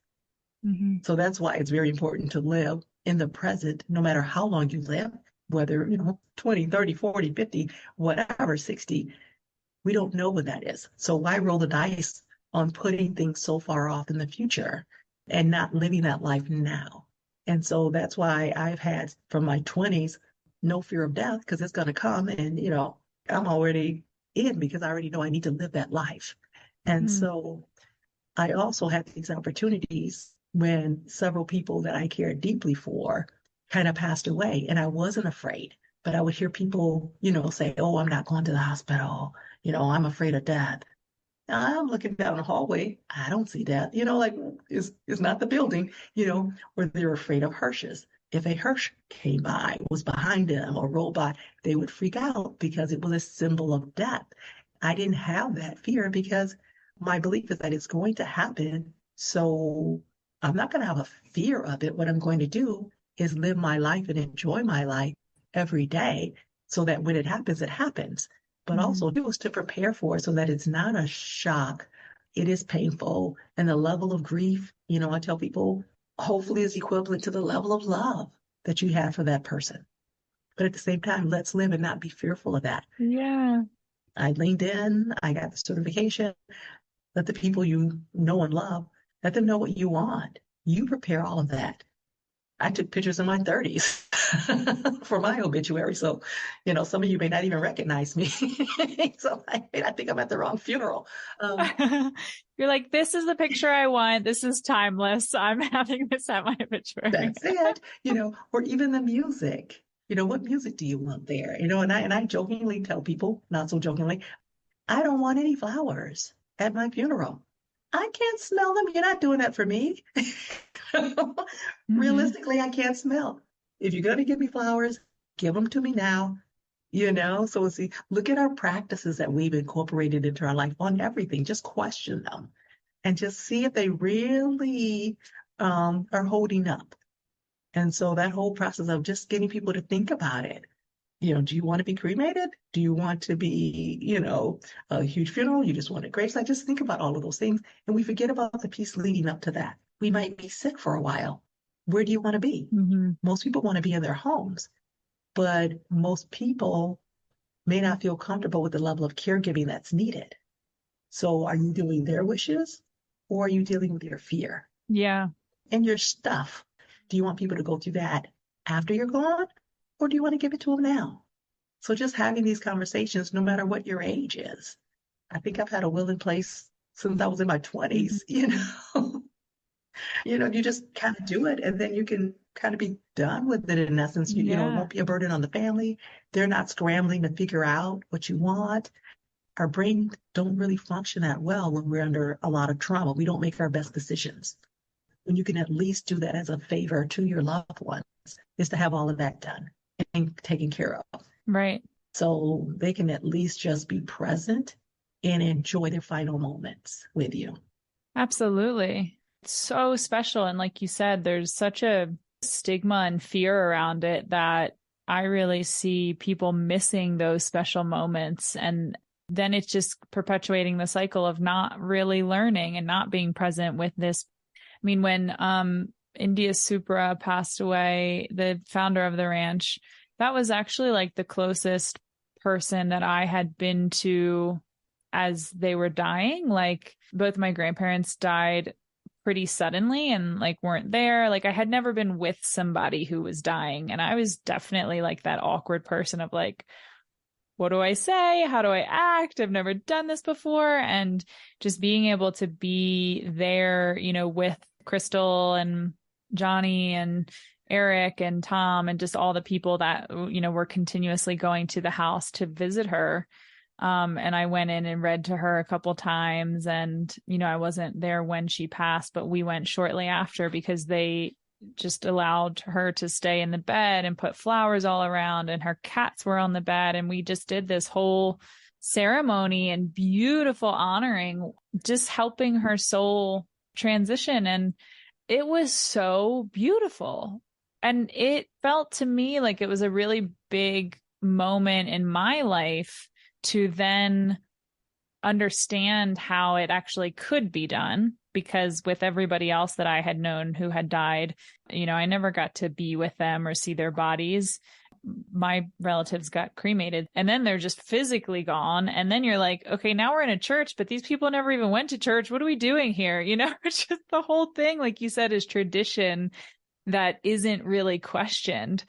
Mm-hmm. So that's why it's very important to live in the present, no matter how long you live, whether, 20, 30, 40, 50, whatever, 60, we don't know when that is. So why roll the dice on putting things so far off in the future and not living that life now? And so that's why I've had from my 20s, no fear of death, because it's going to come. And, I'm already in because I already know I need to live that life. And so I also had these opportunities when several people that I cared deeply for kind of passed away, and I wasn't afraid. But I would hear people, say, oh, I'm not going to the hospital. I'm afraid of death. I'm looking down the hallway. I don't see death. It's not the building, or they're afraid of hearses. If a hearse came by, was behind them or rolled by, they would freak out because it was a symbol of death. I didn't have that fear because my belief is that it's going to happen. So I'm not going to have a fear of it. What I'm going to do is live my life and enjoy my life every day so that when it happens. But also do is to prepare for it so that it's not a shock. It is painful. And the level of grief, I tell people, hopefully is equivalent to the level of love that you have for that person. But at the same time, let's live and not be fearful of that. Yeah. I leaned in, I got the certification. Let the people you know and love, let them know what you want. You prepare all of that. I took pictures in my 30s for my obituary. So, some of you may not even recognize me. So I think I'm at the wrong funeral. You're like, this is the picture I want. This is timeless. I'm having this at my obituary. That's it. Or even the music. What music do you want there? And I jokingly tell people, not so jokingly, I don't want any flowers at my funeral. I can't smell them. You're not doing that for me. Realistically, I can't smell. If you're going to give me flowers, give them to me now. So see, look at our practices that we've incorporated into our life on everything. Just question them and just see if they really are holding up. And so that whole process of just getting people to think about it. Do you want to be cremated? Do you want to be, a huge funeral? You just want a gravesite? Just think about all of those things. And we forget about the piece leading up to that. We might be sick for a while. Where do you want to be? Most people want to be in their homes, but most people may not feel comfortable with the level of caregiving that's needed. So are you doing their wishes or are you dealing with your fear? Yeah. And your stuff. Do you want people to go through that after you're gone? Or do you want to give it to them now? So just having these conversations, no matter what your age is. I think I've had a will in place since I was in my 20s, you just kind of do it and then you can kind of be done with it in essence. It won't be a burden on the family. They're not scrambling to figure out what you want. Our brains don't really function that well when we're under a lot of trauma. We don't make our best decisions. And you can at least do that as a favor to your loved ones, is to have all of that done and taken care of. Right. So they can at least just be present and enjoy their final moments with you. Absolutely. It's so special. And like you said, there's such a stigma and fear around it that I really see people missing those special moments. And then it's just perpetuating the cycle of not really learning and not being present with this. I mean, when India Supra passed away, the founder of the ranch, that was actually like the closest person that I had been to as they were dying. Like both my grandparents died pretty suddenly and like weren't there. Like I had never been with somebody who was dying. And I was definitely like that awkward person of like, what do I say? How do I act? I've never done this before. And just being able to be there, you know, with Crystal and Johnny and Eric and Tom and just all the people that, you know, were continuously going to the house to visit her. And I went in and read to her a couple times, and, you know, I wasn't there when she passed, but we went shortly after because they just allowed her to stay in the bed and put flowers all around, and her cats were on the bed. And we just did this whole ceremony and beautiful honoring, just helping her soul transition. And it was so beautiful. And it felt to me like it was a really big moment in my life to then understand how it actually could be done. Because with everybody else that I had known who had died, you know, I never got to be with them or see their bodies. My relatives got cremated and then they're just physically gone. And then you're like, okay, now we're in a church, but these people never even went to church. What are we doing here? You know, it's just the whole thing, like you said, is tradition that isn't really questioned.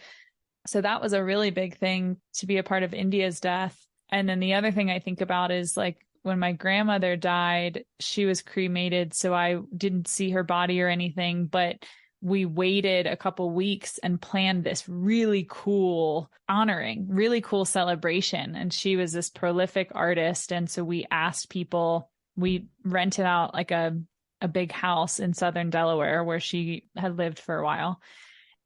So that was a really big thing to be a part of India's death. And then the other thing I think about is like when my grandmother died, she was cremated. So I didn't see her body or anything, but we waited a couple weeks and planned this really cool honoring, really cool celebration. And she was this prolific artist. And so we asked people, we rented out like a big house in Southern Delaware where she had lived for a while.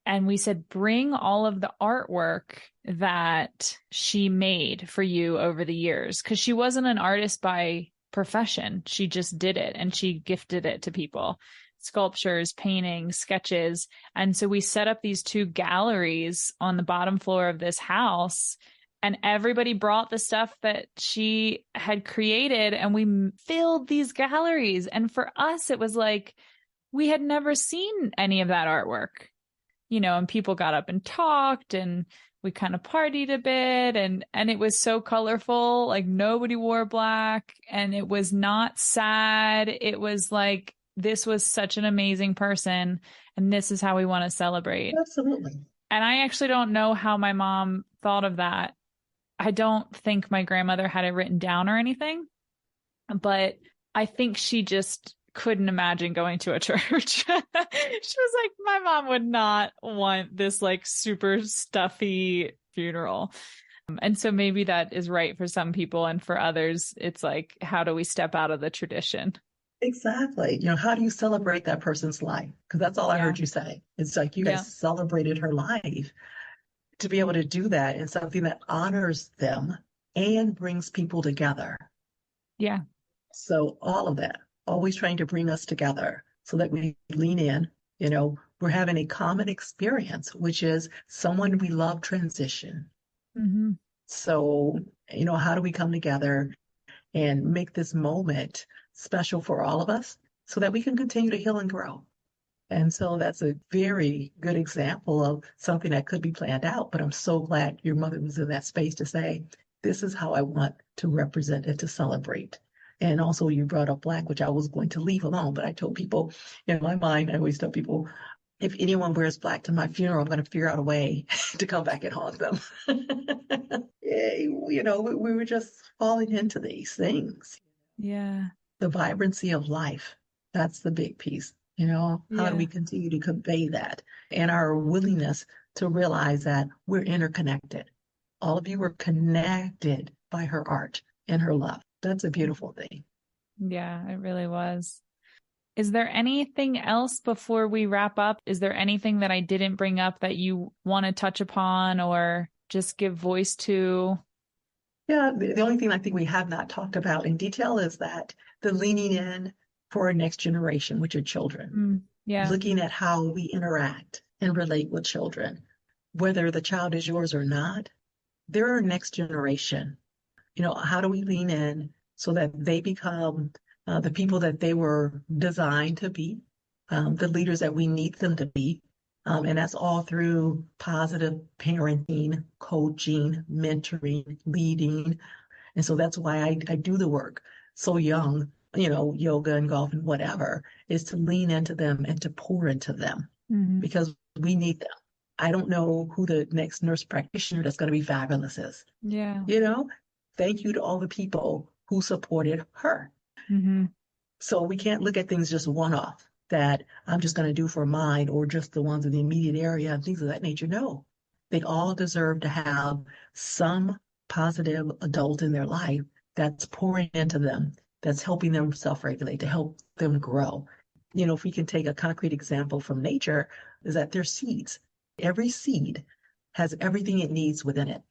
And we said, bring all of the artwork that she made for you over the years. Because she wasn't an artist by profession. She just did it and she gifted it to people. Sculptures, paintings, sketches. And so we set up these 2 galleries on the bottom floor of this house. And everybody brought the stuff that she had created and we filled these galleries. And for us, it was like, we had never seen any of that artwork. You know, and people got up and talked and we kind of partied a bit and it was so colorful, like nobody wore black and it was not sad. It was like, this was such an amazing person and this is how we want to celebrate. Absolutely. And I actually don't know how my mom thought of that. I don't think my grandmother had it written down or anything, but I think she just couldn't imagine going to a church. She was like, my mom would not want this like super stuffy funeral. And so maybe that is right for some people. And for others, it's like, how do we step out of the tradition? Exactly. You know, how do you celebrate that person's life? Because that's all I heard you say. It's like you guys celebrated her life. To be able to do that in something that honors them and brings people together. Yeah. So all of that, always trying to bring us together so that we lean in. You know, we're having a common experience, which is someone we love transition. Mm-hmm. So, you know, how do we come together and make this moment special for all of us so that we can continue to heal and grow? And so that's a very good example of something that could be planned out. But I'm so glad your mother was in that space to say, this is how I want to represent and to celebrate. And also you brought up Black, which I was going to leave alone. But I told people in my mind, I always tell people, if anyone wears Black to my funeral, I'm going to figure out a way to come back and haunt them. You know, we were just falling into these things. Yeah. The vibrancy of life. That's the big piece. You know, how do we continue to convey that? And our willingness to realize that we're interconnected. All of you were connected by her art and her love. That's a beautiful thing. Yeah, it really was. Is there anything else before we wrap up? Is there anything that I didn't bring up that you want to touch upon or just give voice to? Yeah, the only thing I think we have not talked about in detail is that the leaning in for our next generation, which are children. Yeah. Looking at how we interact and relate with children. whether the child is yours or not, they're our next generation. How do we lean in so that they become the people that they were designed to be, the leaders that we need them to be? And that's all through positive parenting, coaching, mentoring, leading. And so that's why I do the work so young, yoga and golf and whatever, is to lean into them and to pour into them because we need them. I don't know who the next nurse practitioner that's going to be fabulous is. Yeah. Thank you to all the people who supported her. So we can't look at things just one off that I'm just going to do for mine or just the ones in the immediate area and things of that nature. No, they all deserve to have some positive adult in their life that's pouring into them, that's helping them self-regulate, to help them grow. If we can take a concrete example from nature, is that they're seeds. Every seed has everything it needs within it,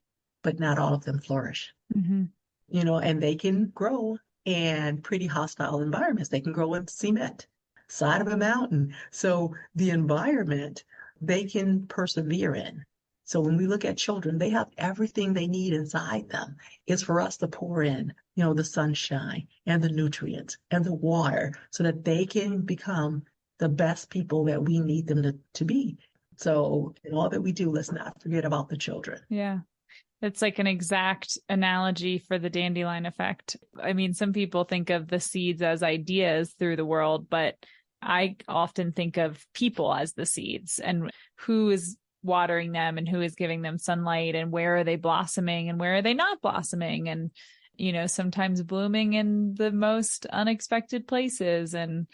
but not all of them flourish. And they can grow in pretty hostile environments. They can grow in cement, side of a mountain. So the environment they can persevere in. So when we look at children, they have everything they need inside them. It's for us to pour in, the sunshine and the nutrients and the water so that they can become the best people that we need them to be. So in all that we do, let's not forget about the children. Yeah. It's like an exact analogy for the dandelion effect. I mean, some people think of the seeds as ideas through the world, but I often think of people as the seeds and who is watering them and who is giving them sunlight and where are they blossoming and where are they not blossoming and, sometimes blooming in the most unexpected places. And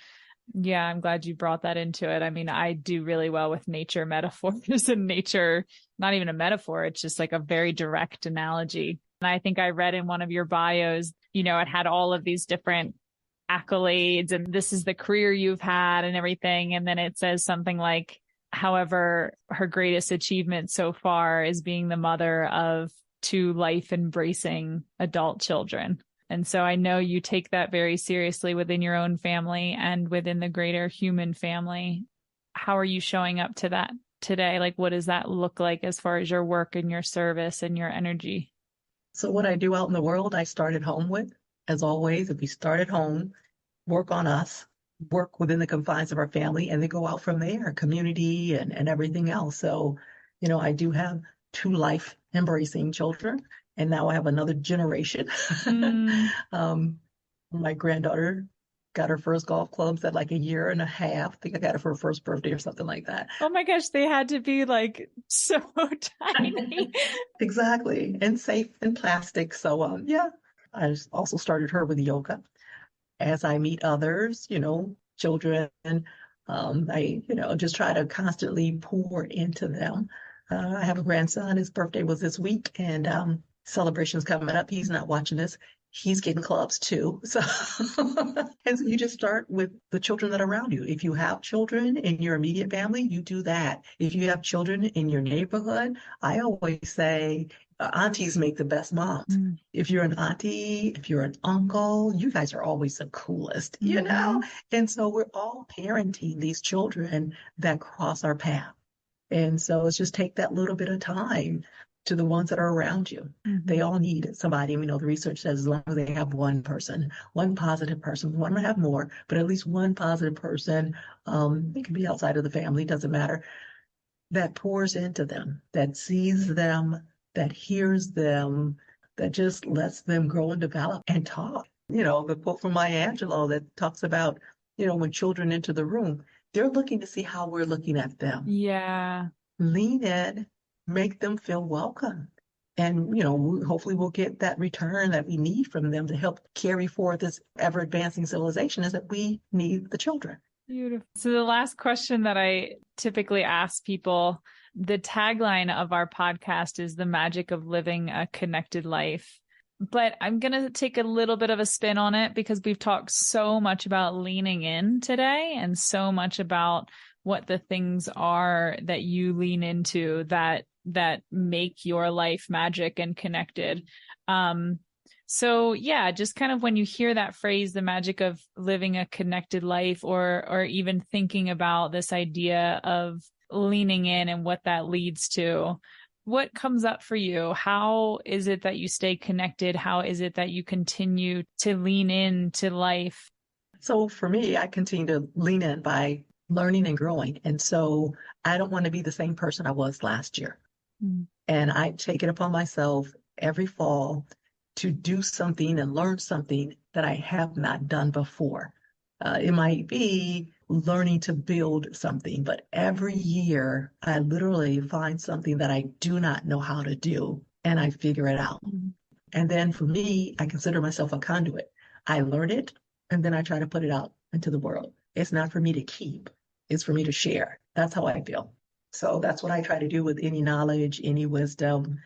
yeah, I'm glad you brought that into it. I mean, I do really well with nature metaphors and nature, not even a metaphor. It's just like a very direct analogy. And I think I read in one of your bios, it had all of these different accolades and this is the career you've had and everything. And then it says something like, however, her greatest achievement so far is being the mother of 2 life-embracing adult children. And so I know you take that very seriously within your own family and within the greater human family. How are you showing up to that today? Like, what does that look like as far as your work and your service and your energy? So what I do out in the world, I start at home with. As always, if we start at home, work on us, work within the confines of our family, and then go out from there, community and everything else. So, I do have 2 life-embracing children. And now I have another generation. My granddaughter got her first golf clubs at like 1.5 years. I think I got it for her first birthday or something like that. Oh my gosh, they had to be like so tiny. Exactly. And safe and plastic. So yeah, I also started her with yoga. As I meet others, children, I, just try to constantly pour into them. I have a grandson. His birthday was this week, and celebrations coming up. He's not watching this. He's getting clubs too. So, and so you just start with the children that are around you. If you have children in your immediate family, you do that. If you have children in your neighborhood, I always say aunties make the best moms. If you're an auntie, if you're an uncle, you guys are always the coolest, And so we're all parenting these children that cross our path. And so it's just take that little bit of time to the ones that are around you. They all need somebody. We know the research says as long as they have one person, one positive person, one might have more, but at least one positive person, it can be outside of the family, doesn't matter, that pours into them, that sees them, that hears them, that just lets them grow and develop and talk. The quote from Maya Angelou that talks about, when children enter the room, they're looking to see how we're looking at them. Yeah. Lean in, make them feel welcome. And, hopefully we'll get that return that we need from them to help carry forth this ever-advancing civilization is that we need the children. Beautiful. So the last question that I typically ask people, the tagline of our podcast is the magic of living a connected life. But I'm going to take a little bit of a spin on it because we've talked so much about leaning in today and so much about what the things are that you lean into that make your life magic and connected. So yeah, just kind of when you hear that phrase, the magic of living a connected life, or even thinking about this idea of leaning in and what that leads to. What comes up for you? How is it that you stay connected? How is it that you continue to lean into life? So for me, I continue to lean in by learning and growing. And so I don't want to be the same person I was last year. Mm. And I take it upon myself every fall to do something and learn something that I have not done before. It might be learning to build something, but every year I literally find something that I do not know how to do and I figure it out. Mm. And then for me, I consider myself a conduit. I learn it and then I try to put it out into the world. It's not for me to keep, it's for me to share. That's how I feel. So that's what I try to do with any knowledge, any wisdom.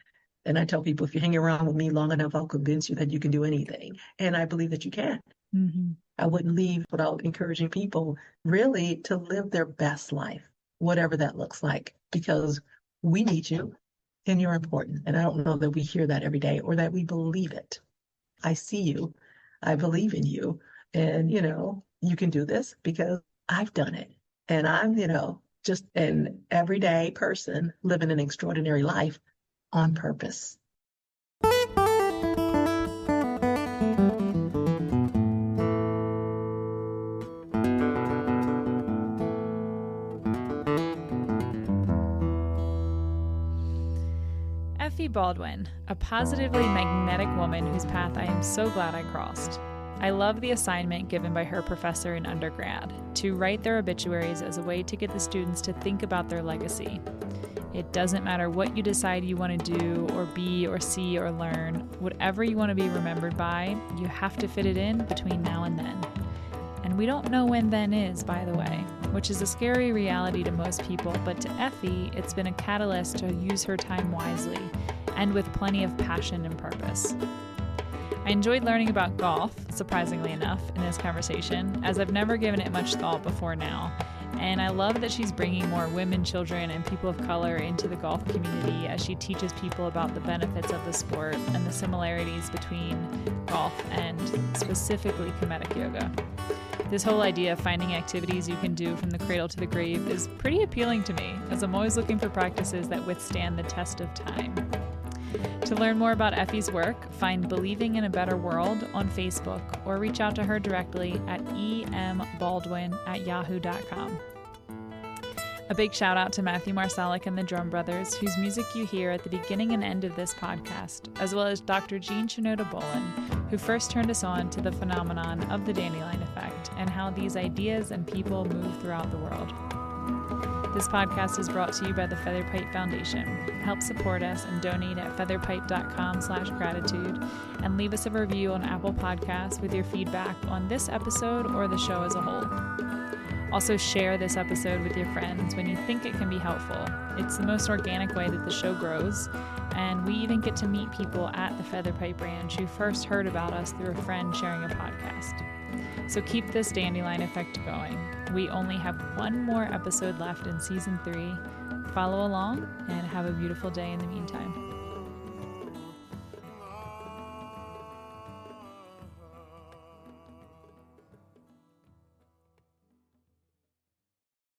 And I tell people, if you hang around with me long enough, I'll convince you that you can do anything. And I believe that you can. Mm-hmm. I wouldn't leave without encouraging people really to live their best life, whatever that looks like, because we need you and you're important. And I don't know that we hear that every day or that we believe it. I see you. I believe in you. And, you can do this because I've done it. And I'm, just an everyday person living an extraordinary life on purpose. Effie Baldwin, a positively magnetic woman whose path I am so glad I crossed. I love the assignment given by her professor in undergrad to write their obituaries as a way to get the students to think about their legacy. It doesn't matter what you decide you want to do or be or see or learn, whatever you want to be remembered by, you have to fit it in between now and then. And we don't know when then is, by the way, which is a scary reality to most people, but to Effie, it's been a catalyst to use her time wisely and with plenty of passion and purpose. I enjoyed learning about golf, surprisingly enough, in this conversation, as I've never given it much thought before now. And I love that she's bringing more women, children, and people of color into the golf community as she teaches people about the benefits of the sport and the similarities between golf and specifically Kemetic Yoga. This whole idea of finding activities you can do from the cradle to the grave is pretty appealing to me, as I'm always looking for practices that withstand the test of time. To learn more about Effie's work, find Believing in a Better World on Facebook or reach out to her directly at embaldwin@yahoo.com. A big shout out to Matthew Marsalic and the Drum Brothers, whose music you hear at the beginning and end of this podcast, as well as Dr. Jean Shinoda Bolin, who first turned us on to the phenomenon of the dandelion effect and how these ideas and people move throughout the world. This podcast is brought to you by the Featherpipe Foundation. Help support us and donate at featherpipe.com/gratitude and leave us a review on Apple Podcasts with your feedback on this episode or the show as a whole. Also share this episode with your friends when you think it can be helpful. It's the most organic way that the show grows, and we even get to meet people at the Featherpipe Ranch who first heard about us through a friend sharing a podcast. So keep this dandelion effect going. We only have one more episode left in season 3. Follow along and have a beautiful day in the meantime.